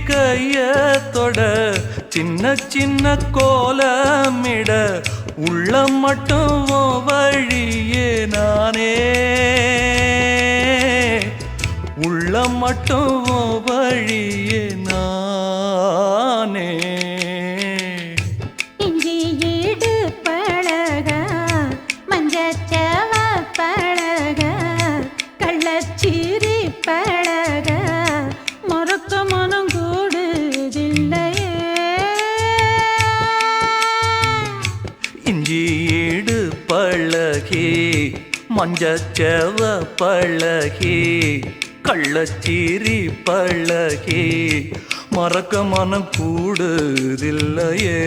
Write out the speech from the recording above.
கைய தொட சின்ன சின்ன கோலமிட உள்ளம் மட்டும் வழியே நானே உள்ளம் மட்டும் வழியே நானே இஞ்சி ஈடு பழக மஞ்சச்சவ பழக கள்ளச்சீரி பழக மறக்க மனம் கூடுதில்லையே இஞ்சி ஈடு பழகி மஞ்சச்சவ பழகி கள்ளச்சீரி பழகி மறக்க மனம் கூடுதில்லையே